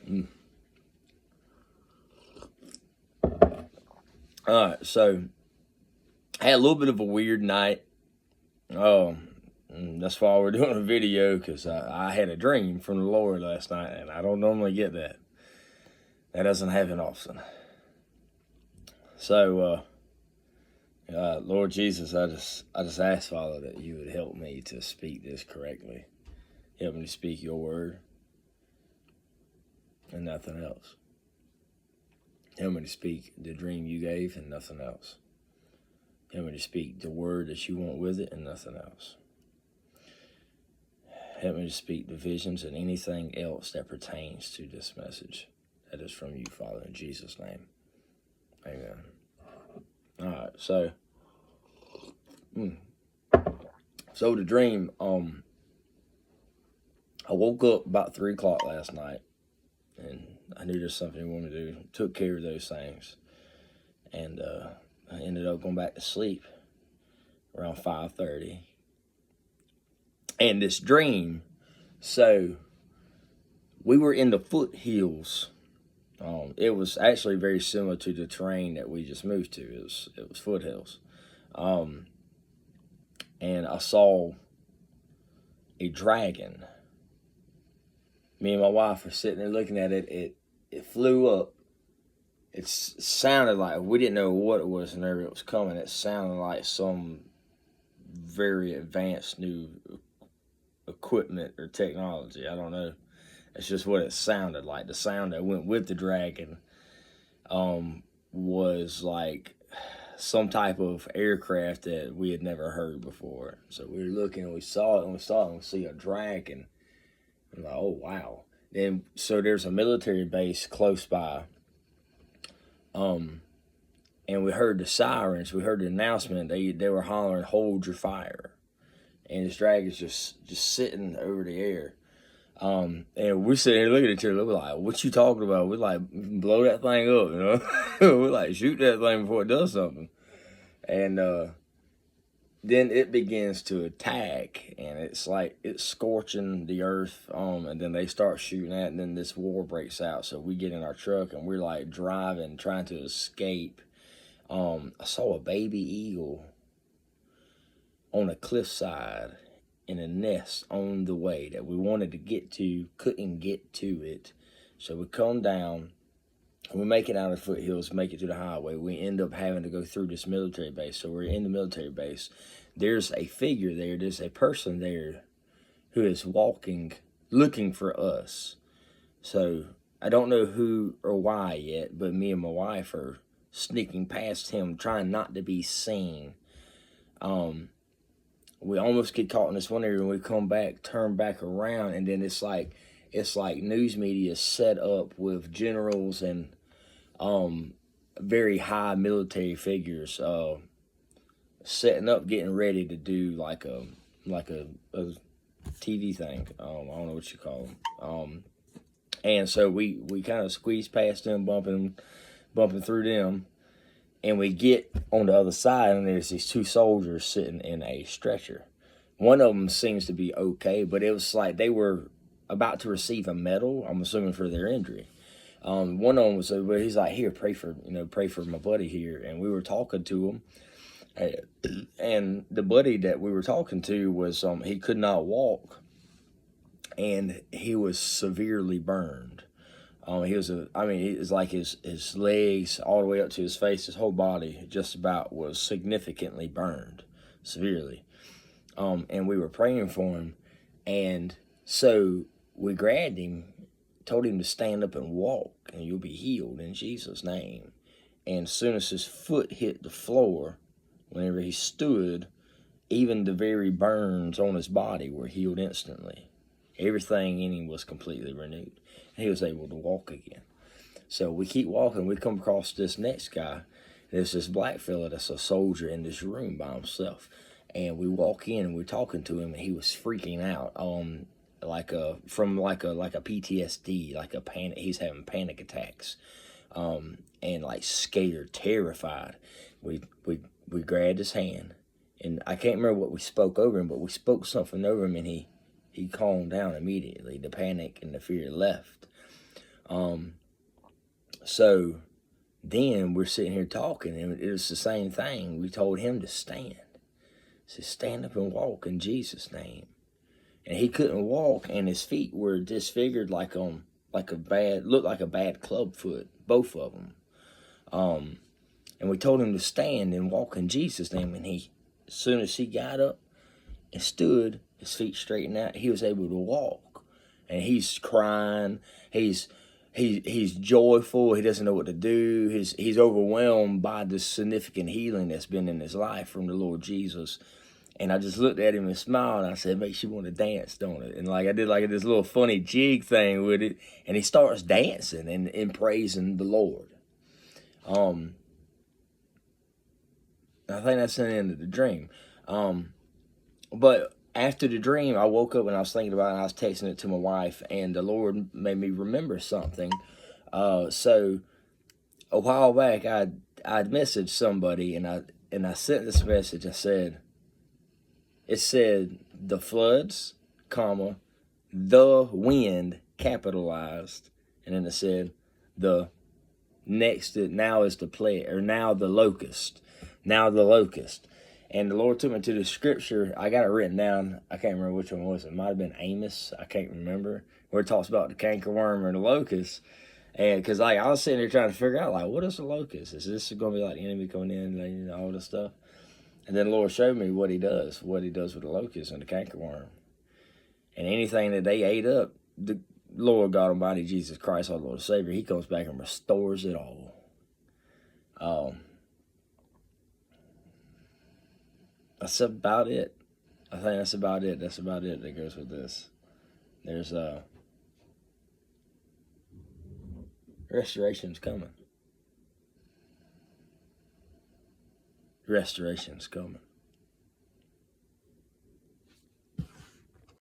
Mm. All right, so I had a little bit of a weird night. That's why we're doing a video, because I had a dream from the Lord last night, and I don't normally get that. That doesn't happen often. So, Lord Jesus, I just ask, Father, that you would help me to speak this correctly. Help me to speak your word and nothing else. Help me to speak the dream you gave and nothing else. Help me to speak the word that you want with it and nothing else. Help me to speak the visions and anything else that pertains to this message that is from you, Father, in Jesus' name. Amen. All right, so the dream, I woke up about 3 o'clock last night, and I knew there's something I wanted to do. Took care of those things, and I ended up going back to sleep around 5:30. And this dream, so we were in the foothills. It was actually very similar to the terrain that we just moved to. It was foothills, and I saw a dragon. Me and my wife were sitting there looking at it. It flew up. It sounded like, we didn't know what it was whenever it was coming. It sounded like some very advanced new equipment or technology. I don't know. It's just what it sounded like. The sound that went with the dragon was like some type of aircraft that we had never heard before. So we were looking and we saw it and we see a dragon. I'm like, oh wow. Then so there's a military base close by. And we heard the sirens, we heard the announcement. They were hollering, "Hold your fire." And this dragon's just sitting over the air. And we're sitting here looking at each other, we're like, "What you talking about?" We're like, "Blow that thing up, you know?" We're like, "Shoot that thing before it does something." And then it begins to attack, and it's like it's scorching the earth. And then they start shooting at it, and then this war breaks out. So we get in our truck and we're like driving, trying to escape. I saw a baby eagle on a cliffside in a nest on the way that we wanted to get to, couldn't get to it. So we come down, we make it out of the foothills, make it to the highway. We end up having to go through this military base. So we're in the military base. There's a figure there, there's a person there who is walking, looking for us. So I don't know who or why yet, but me and my wife are sneaking past him, trying not to be seen. We almost get caught in this one area, and we come back, turn back around, and then it's like news media set up with generals and very high military figures setting up, getting ready to do like a TV thing. I don't know what you call them. And so we kind of squeeze past them, bumping through them. And we get on the other side, and there's these 2 soldiers sitting in a stretcher. One of them seems to be okay, but it was like they were about to receive a medal, I'm assuming, for their injury. One of them was, but he's like, "Here, pray for my buddy here." And we were talking to him, and the buddy that we were talking to was he could not walk, and he was severely burned. It's like his legs all the way up to his face, his whole body just about was significantly burned, severely. And we were praying for him. And so we grabbed him, told him to stand up and walk, and you'll be healed in Jesus' name. And as soon as his foot hit the floor, whenever he stood, even the very burns on his body were healed instantly. Everything in him was completely renewed. He was able to walk again. So we keep walking. We come across this next guy. There's this black fella that's a soldier in this room by himself. And we walk in and we're talking to him, and he was freaking out, from like a PTSD, like a panic. He's having panic attacks, and like scared, terrified. We grabbed his hand, and I can't remember what we spoke over him, but we spoke something over him, and he calmed down immediately. The panic and the fear left. So then we're sitting here talking, and it was the same thing. We told him to stand. Said, stand up and walk in Jesus' name. And he couldn't walk, and his feet were disfigured looked like a bad club foot, both of them. And we told him to stand and walk in Jesus' name. And as soon as he got up and stood, his feet straightened out, he was able to walk. And he's crying. He's joyful. He doesn't know what to do. He's overwhelmed by the significant healing that's been in his life from the Lord Jesus. And I just looked at him and smiled, and I said, it makes you want to dance, don't it? And I did this little funny jig thing with it, and he starts dancing and praising the Lord. I think that's the end of the dream. But after the dream, I woke up and I was thinking about it, and I was texting it to my wife, and the Lord made me remember something. So a while back, I'd messaged somebody, and I sent this message. It said the floods, comma, the wind, capitalized, and then it said the next now is the plague, or now the locust. And the Lord took me to the scripture. I got it written down. I can't remember which one it was. It might have been Amos. I can't remember. Where it talks about the cankerworm or the locust. And because I was sitting there trying to figure out, what is a locust? Is this going to be like the enemy coming in and all this stuff? And then the Lord showed me what he does with the locust and the cankerworm. And anything that they ate up, the Lord God Almighty, Jesus Christ, our Lord and Savior, he comes back and restores it all. That's about it. I think that's about it. That's about it that goes with this. There's restoration's coming. Restoration's coming.